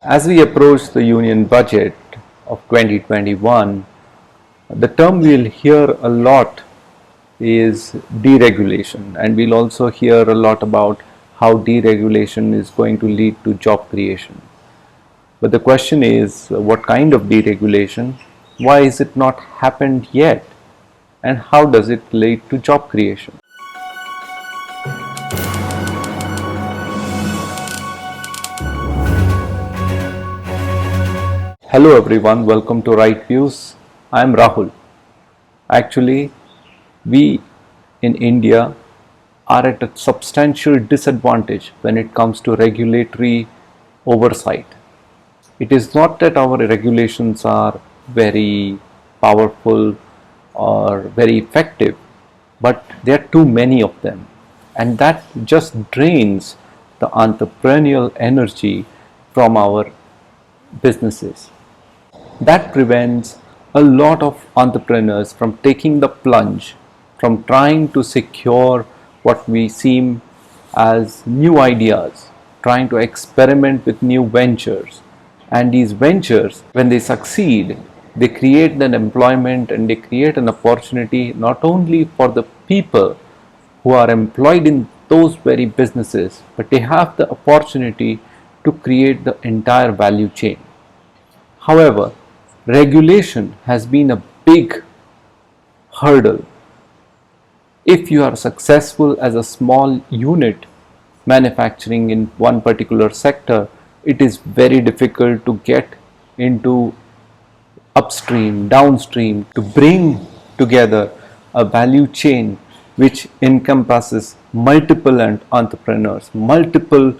As we approach the Union Budget of 2021, the term we'll hear a lot is deregulation, and we'll also hear a lot about how deregulation is going to lead to job creation. But the question is, what kind of deregulation? Why is it not happened yet? And how does it lead to job creation? Hello everyone, welcome to Right Views. I am Rahul. Actually, we in India are at a substantial disadvantage when it comes to regulatory oversight. It is not that our regulations are very powerful or very effective, but there are too many of them, and that just drains the entrepreneurial energy from our businesses. That prevents a lot of entrepreneurs from taking the plunge, from trying to secure what we seem as new ideas, trying to experiment with new ventures. And these ventures, when they succeed, they create an employment and they create an opportunity not only for the people who are employed in those very businesses, but they have the opportunity to create the entire value chain. However, regulation has been a big hurdle. If you are successful as a small unit manufacturing in one particular sector, it is very difficult to get into upstream, downstream, to bring together a value chain which encompasses multiple entrepreneurs, multiple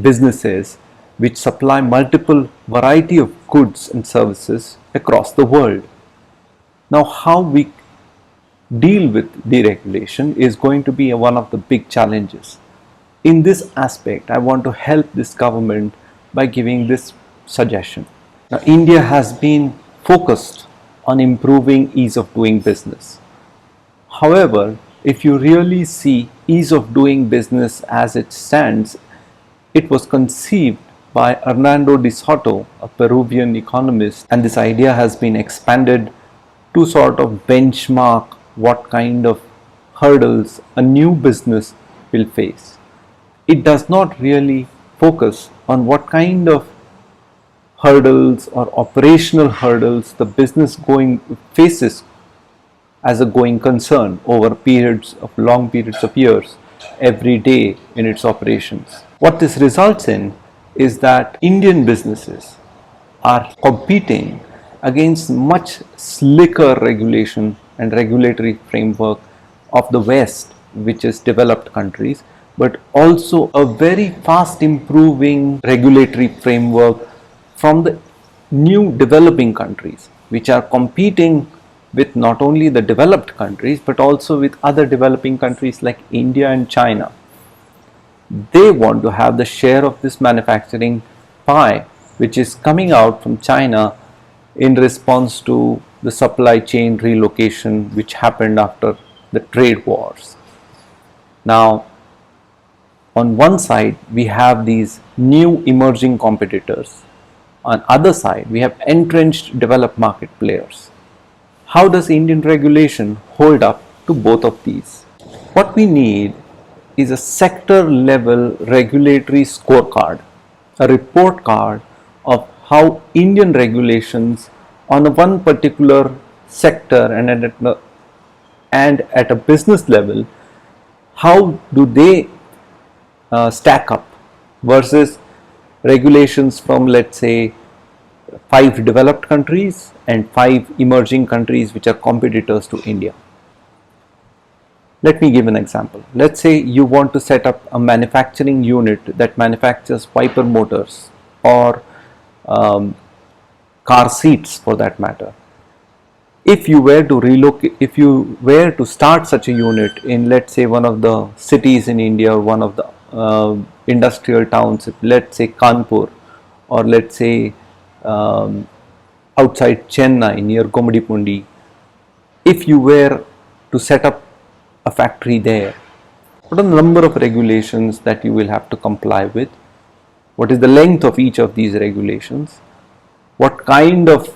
businesses which supply multiple variety of goods and services across the world. Now, how we deal with deregulation is going to be one of the big challenges. In this aspect, I want to help this government by giving this suggestion. Now, India has been focused on improving ease of doing business. However, if you really see ease of doing business as it stands, it was conceived by Hernando de Soto, a Peruvian economist, and this idea has been expanded to sort of benchmark what kind of hurdles a new business will face. It does not really focus on what kind of hurdles or operational hurdles the business faces as a going concern over long periods of years, every day in its operations. What this results in is that Indian businesses are competing against much slicker regulation and regulatory framework of the West, which is developed countries, but also a very fast improving regulatory framework from the new developing countries, which are competing with not only the developed countries but also with other developing countries like India and China. They want to have the share of this manufacturing pie which is coming out from China in response to the supply chain relocation which happened after the trade wars. Now, on one side we have these new emerging competitors. On other side we have entrenched developed market players. How does Indian regulation hold up to both of these? What we need is a sector level regulatory scorecard, a report card of how Indian regulations on one particular sector and at a business level, how do they stack up versus regulations from, let's say, 5 developed countries and 5 emerging countries which are competitors to India. Let me give an example. Let's say you want to set up a manufacturing unit that manufactures wiper motors or car seats for that matter. If you were to start such a unit in, let's say, one of the cities in India or one of the industrial towns, let's say Kanpur, or let's say outside Chennai near Gomadipundi, if you were to set up a factory there, what are the number of regulations that you will have to comply with? what is the length of each of these regulations, what kind of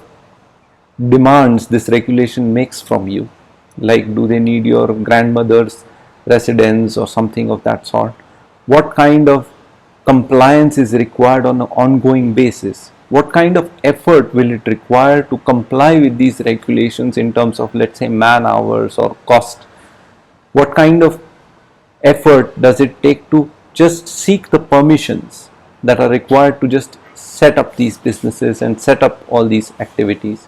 demands this regulation makes from you, like do they need your grandmother's residence or something of that sort, what kind of compliance is required on an ongoing basis, what kind of effort will it require to comply with these regulations in terms of, let's say, man hours or cost, what kind of effort does it take to just seek the permissions that are required to just set up these businesses and set up all these activities,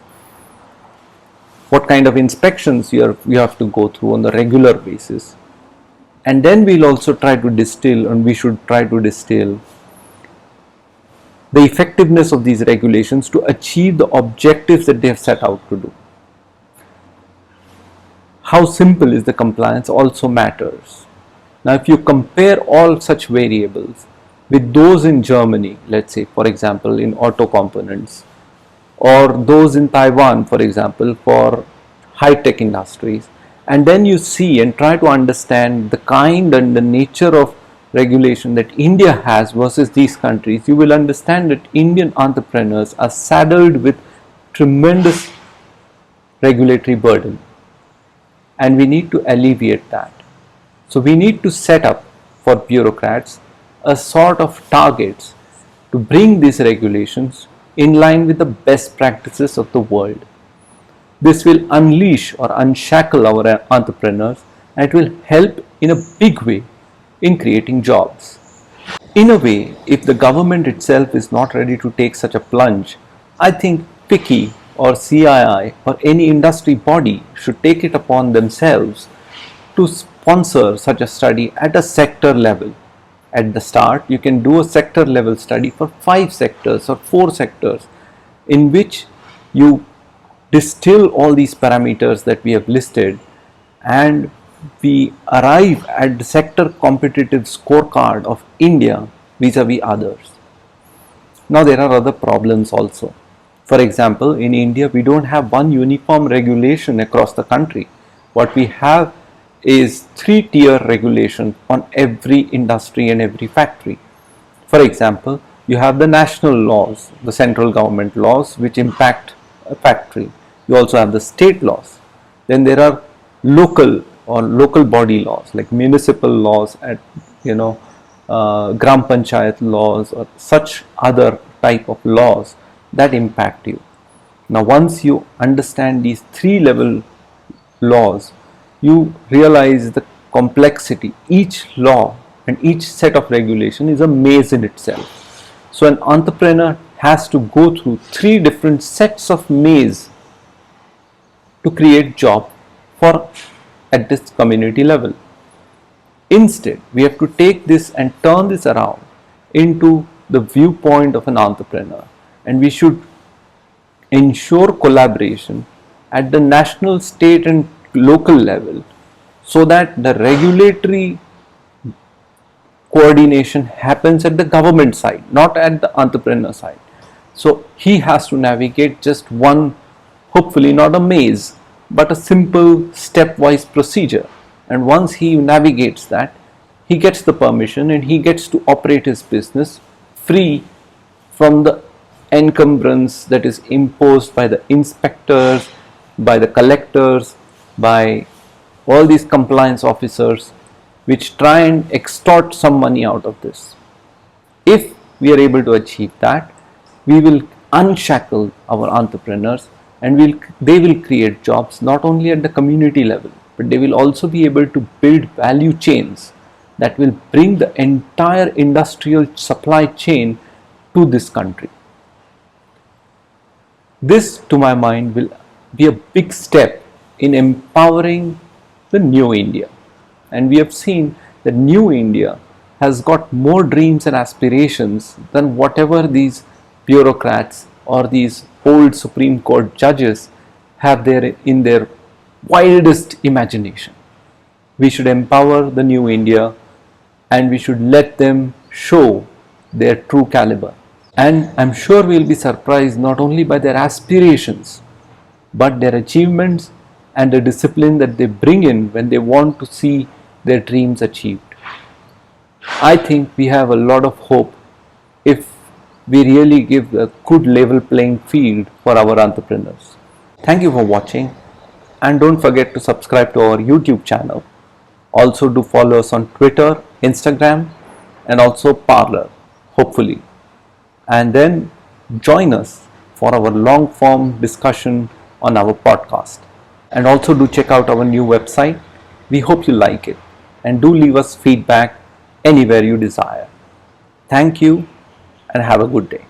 what kind of inspections you have to go through on a regular basis. And then we'll also try to distill, and we should try to distill the effectiveness of these regulations to achieve the objectives that they have set out to do. How simple is the compliance also matters. Now, if you compare all such variables with those in Germany, let's say, for example, in auto components, or those in Taiwan, for example, for high-tech industries, and then you see and try to understand the kind and the nature of regulation that India has versus these countries, you will understand that Indian entrepreneurs are saddled with tremendous regulatory burden, and we need to alleviate that. So we need to set up for bureaucrats a sort of targets to bring these regulations in line with the best practices of the world. This will unleash or unshackle our entrepreneurs, and it will help in a big way in creating jobs. In a way, if the government itself is not ready to take such a plunge, I think FICCI or CII or any industry body should take it upon themselves to sponsor such a study at a sector level. At the start, you can do a sector level study for 5 sectors or 4 sectors in which you distill all these parameters that we have listed, and we arrive at the sector competitive scorecard of India vis-a-vis others. Now, there are other problems also. For example, in India, we don't have one uniform regulation across the country. What we have is 3-tier regulation on every industry and every factory. For example, you have the national laws, the central government laws which impact a factory. You also have the state laws. Then there are local or local body laws like municipal laws at gram panchayat laws or such other type of laws that impact you. Now, once you understand these 3 level laws, you realize the complexity. Each law and each set of regulation is a maze in itself. So an entrepreneur has to go through 3 different sets of maze to create job for at this community level. Instead, we have to take this and turn this around into the viewpoint of an entrepreneur, and we should ensure collaboration at the national, state and local level so that the regulatory coordination happens at the government side, not at the entrepreneur side. So he has to navigate just one, hopefully not a maze, but a simple stepwise procedure. And once he navigates that, he gets the permission and he gets to operate his business free from the encumbrance that is imposed by the inspectors, by the collectors, by all these compliance officers which try and extort some money out of this. If we are able to achieve that, we will unshackle our entrepreneurs, and they will create jobs not only at the community level, but they will also be able to build value chains that will bring the entire industrial supply chain to this country. This, to my mind, will be a big step in empowering the new India. And we have seen that new India has got more dreams and aspirations than whatever these bureaucrats or these old Supreme Court judges have there in their wildest imagination. We should empower the new India, and we should let them show their true caliber. And I'm sure we'll be surprised not only by their aspirations, but their achievements and the discipline that they bring in when they want to see their dreams achieved. I think we have a lot of hope if we really give a good level playing field for our entrepreneurs. Thank you for watching, and don't forget to subscribe to our YouTube channel. Also do follow us on Twitter, Instagram, and also Parler, hopefully. And then join us for our long form discussion on our podcast. And also do check out our new website. We hope you like it, and do leave us feedback anywhere you desire. Thank you and have a good day.